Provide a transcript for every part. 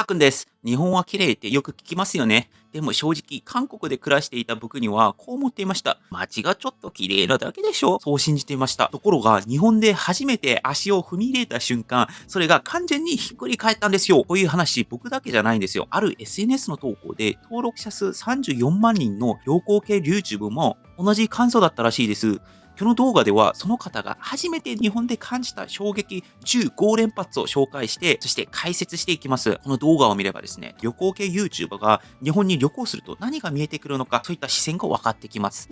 くんです。日本は綺麗ってよく聞きますよね。でも正直、韓国で暮らしていた僕にはこう思っていました。街がちょっと綺麗なだけでしょ、そう信じていました。ところが、日本で初めて足を踏み入れた瞬間、それが完全にひっくり返ったんですよ。こういう話、僕だけじゃないんですよ。ある SNS の投稿で、登録者数34万人の旅行系 YouTube も同じ感想だったらしいです。この動画では、その方が初めて日本で感じた衝撃15連発を紹介して、そして解説していきます。この動画を見ればですね、旅行系 YouTuber が日本に旅行すると何が見えてくるのか、そういった視線が分かってきます。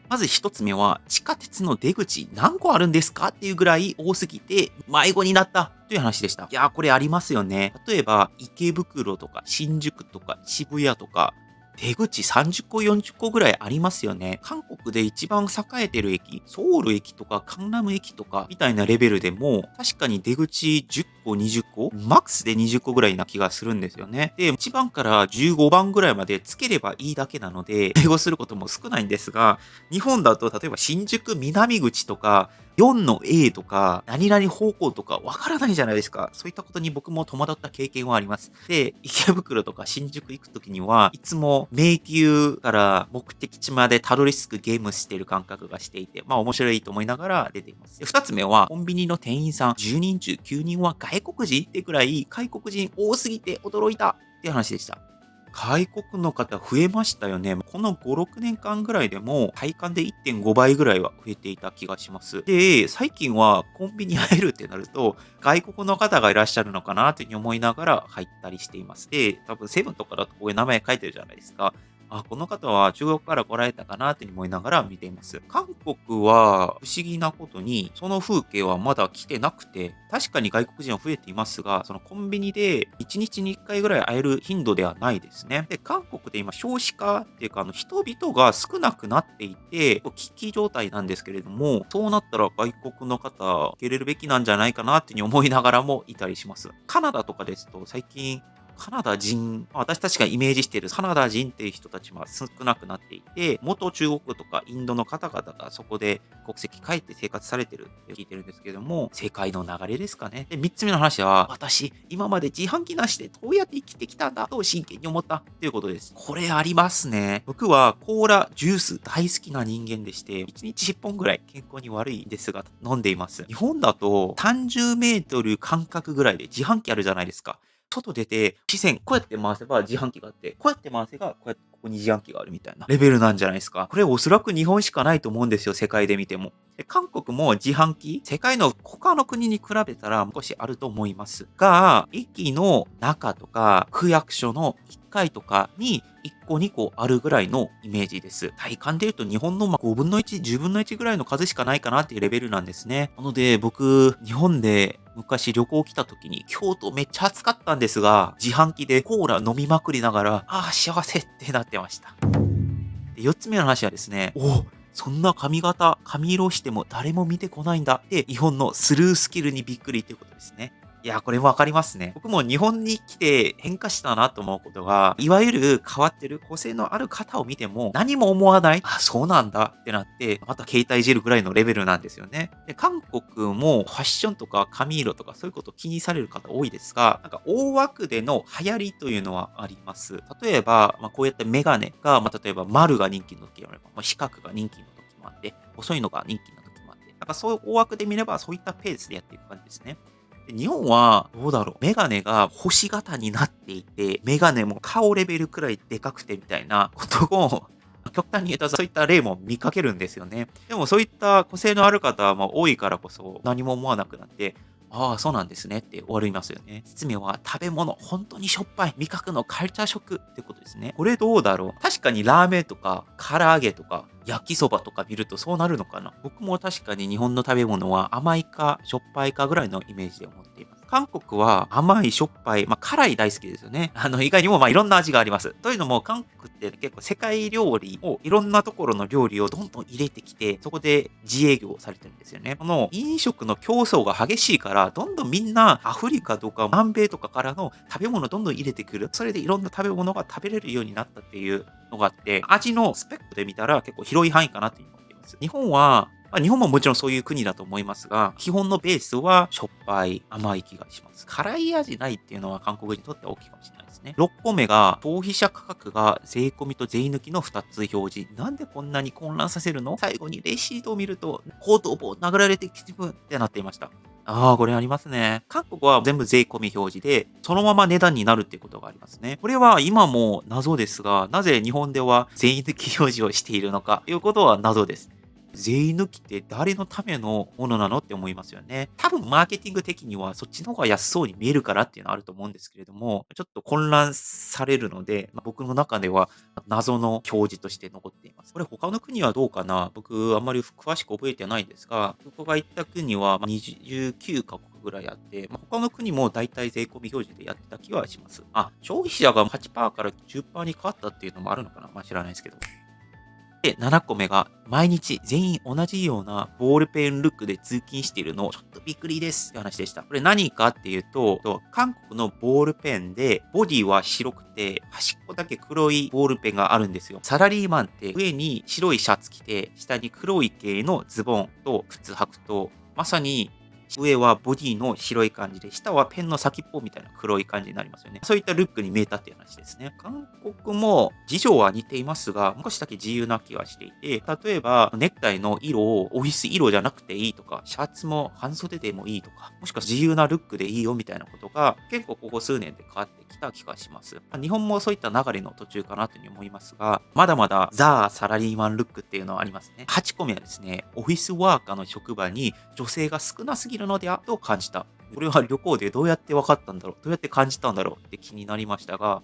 まず一つ目は、地下鉄の出口何個あるんですかっていうぐらい多すぎて迷子になったという話でした。いやー、これありますよね。例えば、池袋とか新宿とか渋谷とか、出口30個40個ぐらいありますよね。韓国で一番栄えてる駅、ソウル駅とかカンナム駅とかみたいなレベルでも、確かに出口10個20個、マックスで20個ぐらいな気がするんですよね。で、1番から15番ぐらいまでつければいいだけなので、英語することも少ないんですが、日本だと例えば新宿南口とか、4の A とか、何々方向とかわからないじゃないですか。そういったことに僕も戸惑った経験はあります。で、池袋とか新宿行くときには、いつも迷宮から目的地までたどり着くゲームしてる感覚がしていて、まあ面白いと思いながら出ています。で、2つ目は、コンビニの店員さん、10人中9人は外国人ってくらい、外国人多すぎて驚いたっていう話でした。外国の方増えましたよね。この5、6年間ぐらいでも体感で1.5倍ぐらいは増えていた気がします。で、最近はコンビニ入るってなると、外国の方がいらっしゃるのかなというふうに思いながら入ったりしています。で、多分セブンとかだとこういう名前書いてるじゃないですか。あ、この方は中国から来られたかなというふうに思いながら見ています。韓国は不思議なことに、その風景はまだ来てなくて、確かに外国人は増えていますが、そのコンビニで1日に1回ぐらい会える頻度ではないですね。で、韓国で今少子化っていうか、人々が少なくなっていて、危機状態なんですけれども、そうなったら外国の方、受け入れるべきなんじゃないかなっていうふうに思いながらもいたりします。カナダとかですと最近、カナダ人、私たちがイメージしているカナダ人っていう人たちは少なくなっていて、元中国とかインドの方々がそこで国籍変えて生活されてるって聞いてるんですけども、世界の流れですかね。で、3つ目の話は、私、今まで自販機なしでどうやって生きてきたんだと真剣に思ったということです。これありますね。僕はコーラ、ジュース大好きな人間でして、1日10本ぐらい健康に悪いんですが、飲んでいます。日本だと30メートル間隔ぐらいで自販機あるじゃないですか。外出て、視線、こうやって回せば自販機があって、こうやって回せば、こうやってここに自販機があるみたいなレベルなんじゃないですか。これおそらく日本しかないと思うんですよ、世界で見ても。で、韓国も自販機、世界の他の国に比べたら少しあると思いますが、駅の中とか、区役所の1階とかに1個2個あるぐらいのイメージです。体感で言うと日本の5分の1、10分の1ぐらいの数しかないかなっていうレベルなんですね。なので僕、日本で昔旅行来た時に京都めっちゃ暑かったんですが、自販機でコーラ飲みまくりながら、ああ、幸せってなってました。で、4つ目の話はですね、そんな髪型、髪色しても誰も見てこないんだ。で、日本のスルースキルにびっくりということですね。いや、これもわかりますね。僕も日本に来て変化したなと思うことが、いわゆる変わってる個性のある方を見ても何も思わない。あ、そうなんだってなって、また携帯いじるぐらいのレベルなんですよね。で、韓国もファッションとか髪色とかそういうことを気にされる方多いですが、なんか大枠での流行りというのはあります。例えば、こうやってメガネが、例えば丸が人気の時もあれば、四角が人気の時もあって、細いのが人気の時もあって、なんかそういう大枠で見ればそういったペースでやっていく感じですね。で、日本はどうだろう、メガネが星型になっていて、メガネも顔レベルくらいでかくてみたいなことを、極端に言うとそういった例も見かけるんですよね。でもそういった個性のある方は多いからこそ何も思わなくなって、ああ、そうなんですねって終わりますよね。包みは食べ物、本当にしょっぱい。味覚のカルチャーショックってことですね。これどうだろう。確かにラーメンとか、唐揚げとか、焼きそばとか見るとそうなるのかな。僕も確かに日本の食べ物は甘いかしょっぱいかぐらいのイメージで思っています。韓国は甘いしょっぱい、辛い大好きですよね。意外にもいろんな味があります。というのも韓国って結構世界料理をいろんなところの料理をどんどん入れてきて、そこで自営業をされてるんですよね。この飲食の競争が激しいから、どんどんみんなアフリカとか南米とかからの食べ物をどんどん入れてくる。それでいろんな食べ物が食べれるようになったっていうのがあって、味のスペックで見たら結構広い範囲かなって思っています。日本は日本ももちろんそういう国だと思いますが、基本のベースはしょっぱい、甘い気がします。辛い味ないっていうのは韓国人にとっては大きいかもしれないですね。6個目が、消費者価格が税込みと税抜きの2つ表示。なんでこんなに混乱させるの？最後にレシートを見ると、後頭部を殴られて気分ってなっていました。ああ、これありますね。韓国は全部税込み表示で、そのまま値段になるっていうことがありますね。これは今も謎ですが、なぜ日本では税抜き表示をしているのかということは謎です。税抜きって誰のためのものなのって思いますよね。多分マーケティング的にはそっちの方が安そうに見えるからっていうのはあると思うんですけれども、ちょっと混乱されるので、僕の中では謎の表示として残っています。これ他の国はどうかな？僕あんまり詳しく覚えてないですが、僕が行った国は29カ国ぐらいあって、他の国も大体税込み表示でやってた気はします。消費者が8%から10%に変わったっていうのもあるのかな？知らないですけど。で、7個目が、毎日全員同じようなボールペンルックで通勤しているの、ちょっとびっくりですって話でした。これ何かっていうと、韓国のボールペンで、ボディは白くて、端っこだけ黒いボールペンがあるんですよ。サラリーマンって上に白いシャツ着て、下に黒い系のズボンと靴履くと、まさに上はボディの白い感じで、下はペンの先っぽみたいな黒い感じになりますよね。そういったルックに見えたっていう話ですね。韓国も事情は似ていますが、少しだけ自由な気がしていて、例えばネクタイの色をオフィス色じゃなくていいとか、シャツも半袖でもいいとか、もしくは自由なルックでいいよみたいなことが結構ここ数年で変わってきた気がします。日本もそういった流れの途中かなというふうに思いますが、まだまだザ・サラリーマンルックっていうのはありますね。8個目はですね、オフィスワーカーの職場に女性が少なすぎるのではと感じた。これは旅行でどうやって分かったんだろう、どうやって感じたんだろうって気になりましたが、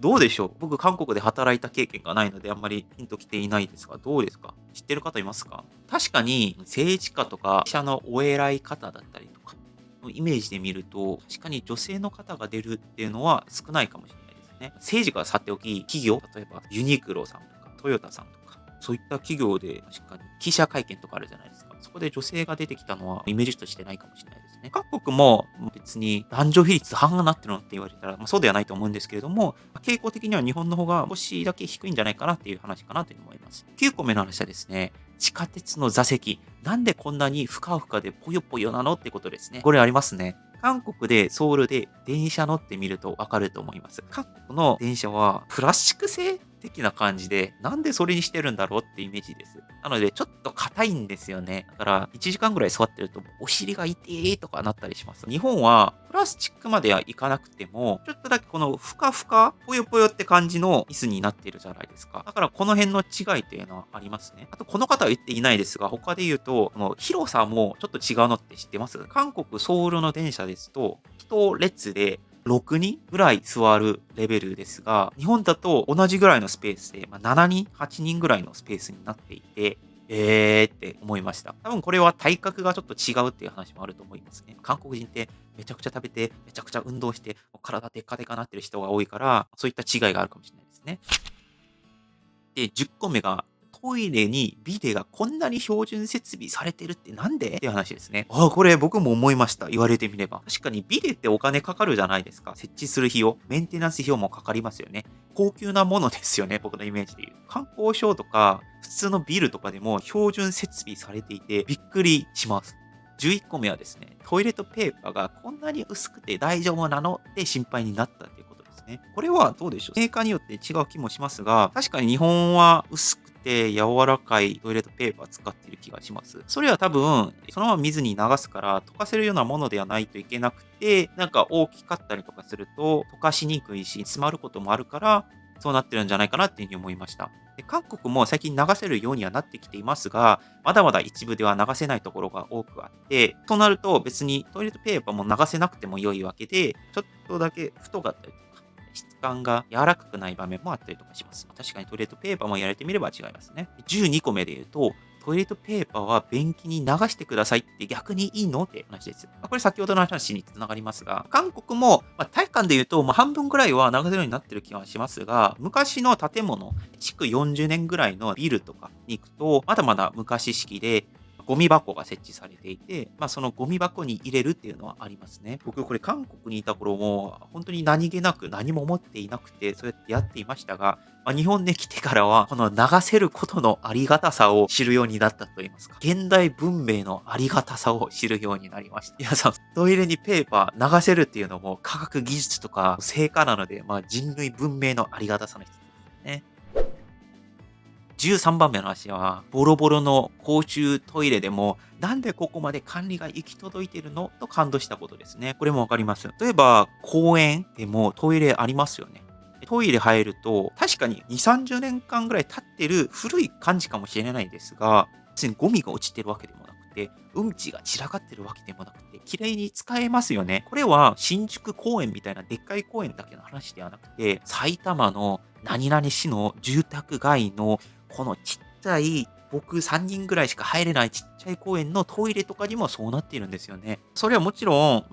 どうでしょう？僕、韓国で働いた経験がないので、あんまりピンときていないですが、どうですか？知ってる方いますか？確かに、政治家とか、会社のお偉い方だったりとか、のイメージで見ると、確かに女性の方が出るっていうのは少ないかもしれないですね。政治家はさておき、企業、例えばユニクロさんとか、トヨタさんとか、そういった企業で確かに記者会見とかあるじゃないですか。そこで女性が出てきたのはイメージとしてないかもしれないですね。韓国も別に男女比率半々になってるのって言われたら、そうではないと思うんですけれども、傾向的には日本の方が少しだけ低いんじゃないかなっていう話かなというふうに思います。9個目の話はですね、地下鉄の座席。なんでこんなにふかふかでぽよぽよなのってことですね。これありますね。韓国でソウルで電車乗ってみるとわかると思います。韓国の電車はプラスチック製的な感じで、なんでそれにしてるんだろうってイメージです。なので、ちょっと硬いんですよね。だから、1時間ぐらい座ってると、お尻が痛いとかなったりします。日本は、プラスチックまではいかなくても、ちょっとだけこのふかふか、ぽよぽよって感じの椅子になっているじゃないですか。だから、この辺の違いっていうのはありますね。あと、この方は言っていないですが、他で言うと、この広さもちょっと違うのって知ってます？韓国ソウルの電車ですと、一列で6人ぐらい座るレベルですが、日本だと同じぐらいのスペースで、7人、8人ぐらいのスペースになっていて、って思いました。多分これは体格がちょっと違うっていう話もあると思いますね。韓国人ってめちゃくちゃ食べて、めちゃくちゃ運動して、体でっかでかなってる人が多いから、そういった違いがあるかもしれないですね。で、10個目が、トイレにビデがこんなに標準設備されてるってなんでっていう話ですね。これ僕も思いました。言われてみれば。確かにビデってお金かかるじゃないですか。設置する費用、メンテナンス費用もかかりますよね。高級なものですよね。僕のイメージで言う。観光省とか、普通のビルとかでも標準設備されていてびっくりします。11個目はですね、トイレットペーパーがこんなに薄くて大丈夫なのって心配になったっていうことですね。これはどうでしょう？メーカーによって違う気もしますが、確かに日本は薄くて柔らかいトイレットペーパー使ってる気がします。それは多分、そのまま水に流すから溶かせるようなものではないといけなくて、なんか大きかったりとかすると溶かしにくいし、詰まることもあるから、そうなってるんじゃないかなっていうふうに思いました。で韓国も最近流せるようにはなってきていますが、まだまだ一部では流せないところが多くあって、となると別にトイレットペーパーも流せなくても良いわけで、ちょっとだけ太かったりとか、質感が柔らかくない場面もあったりとかします。確かにトイレットペーパーもやられてみれば違いますね。12個目で言うと、トイレットペーパーは便器に流してくださいって逆にいいのって話です。これ先ほどの話につながりますが、韓国も、体感で言うと、半分ぐらいは流せるようになってる気はしますが、昔の建物、築40年ぐらいのビルとかに行くと、まだまだ昔式で、ゴミ箱が設置されていて、そのゴミ箱に入れるっていうのはありますね。僕これ韓国にいた頃も、本当に何気なく何も持っていなくて、そうやってやっていましたが、日本で来てからは、この流せることのありがたさを知るようになったと言いますか、現代文明のありがたさを知るようになりました。皆さん、トイレにペーパー流せるっていうのも科学技術とか成果なので、人類文明のありがたさの一つですね。13番目の話は、ボロボロの公衆トイレでも、なんでここまで管理が行き届いてるのと感動したことですね。これもわかります。例えば、公園でもトイレありますよね。トイレ入ると、確かに2、30年間ぐらい経ってる古い感じかもしれないですが、別にゴミが落ちてるわけでもなくて、うんちが散らかってるわけでもなくて、綺麗に使えますよね。これは新宿公園みたいなでっかい公園だけの話ではなくて、埼玉の何々市の住宅街のこのちっちゃい、僕3人ぐらいしか入れないちっちゃい公園のトイレとかにもそうなっているんですよね。それはもちろん、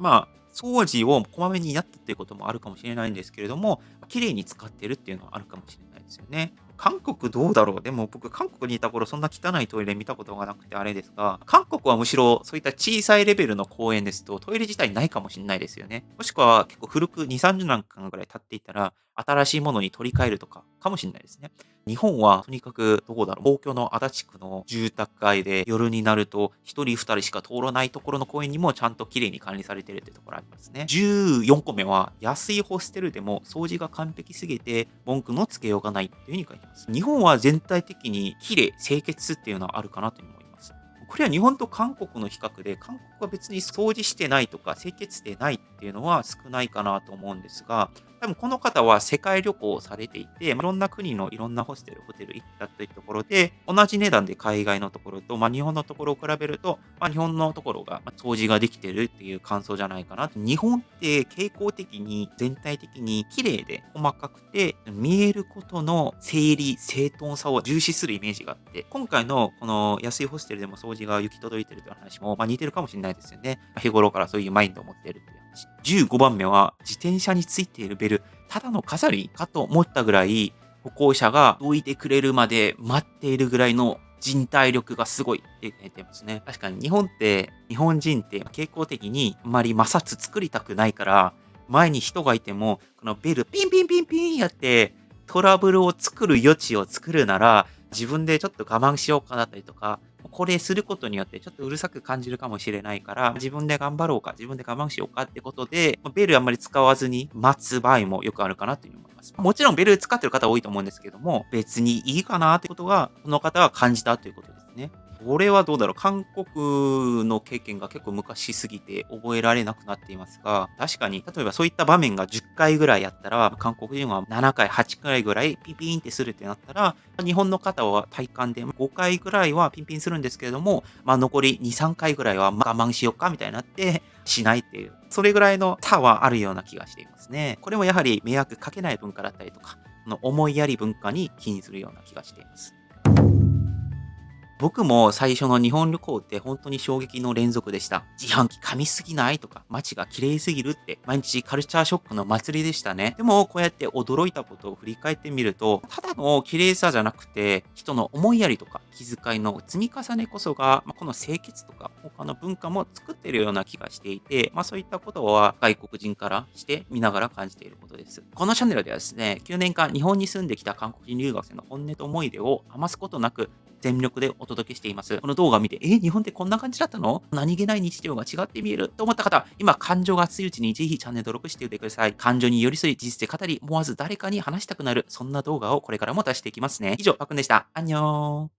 掃除をこまめにやったっていうこともあるかもしれないんですけれども、綺麗に使ってるっていうのはあるかもしれないですよね。韓国どうだろう。でも僕、韓国にいた頃そんな汚いトイレ見たことがなくてあれですが、韓国はむしろそういった小さいレベルの公園ですとトイレ自体ないかもしれないですよね。もしくは結構古く2、30年間ぐらい経っていたら、新しいものに取り替えるとかかもしれないですね。日本はとにかくどこだろう、東京の足立区の住宅街で夜になると1人2人しか通らないところの公園にもちゃんと綺麗に管理されてるってところありますね。14個目は安いホステルでも掃除が完璧すぎて文句のつけようがないっていう風に書いてます。日本は全体的に綺麗、清潔っていうのはあるかなと思います。これは日本と韓国の比較で、韓国は別に掃除してないとか清潔でないっていうのは少ないかなと思うんですが、多分この方は世界旅行をされていて、いろんな国のいろんなホステル、ホテル行ったというところで、同じ値段で海外のところと、日本のところを比べると、日本のところが掃除ができてるっていう感想じゃないかな。日本って傾向的に全体的に綺麗で細かくて、見えることの整理、整頓さを重視するイメージがあって、今回のこの安いホステルでも掃除が行き届いてるという話も、似てるかもしれないですよね。日頃からそういうマインドを持っているっていう話。15番目は、自転車についているベル、ただの飾りかと思ったぐらい、歩行者がどいてくれるまで待っているぐらいの人体力がすごいって言ってますね。確かに日本人って傾向的にあまり摩擦作りたくないから、前に人がいても、このベルピンピンピンピンやって、トラブルを作る余地を作るなら、自分でちょっと我慢しようかだったりとか、これすることによってちょっとうるさく感じるかもしれないから、自分で頑張ろうか、自分で我慢しようかってことで、ベルあんまり使わずに待つ場合もよくあるかなというふうに思います。もちろんベル使ってる方多いと思うんですけども、別にいいかなってことが、この方は感じたということですね。これはどうだろう。韓国の経験が結構昔すぎて覚えられなくなっていますが、確かに、例えばそういった場面が10回ぐらいやったら、韓国人は7回、8回ぐらいピピーンってするってなったら、日本の方は体感で5回ぐらいはピンピンするんですけれども、残り2、3回ぐらいは我慢しようかみたいになってしないっていう、それぐらいの差はあるような気がしていますね。これもやはり迷惑かけない文化だったりとか、この思いやり文化に起因するような気がしています。僕も最初の日本旅行って本当に衝撃の連続でした。自販機噛みすぎないとか、街が綺麗すぎるって毎日カルチャーショックの祭りでしたね。でもこうやって驚いたことを振り返ってみると、ただの綺麗さじゃなくて、人の思いやりとか気遣いの積み重ねこそが、この清潔とか他の文化も作っているような気がしていて、そういったことは外国人からして見ながら感じていることです。このチャンネルではですね、9年間日本に住んできた韓国人留学生の本音と思い出を余すことなく全力でお届けしています。この動画を見て、日本ってこんな感じだったの？何気ない日常が違って見えると思った方、今感情が熱いうちにぜひチャンネル登録しておいてください。感情に寄り添い、事実で語り、思わず誰かに話したくなる、そんな動画をこれからも出していきますね。以上、パックンでした。アンニョン。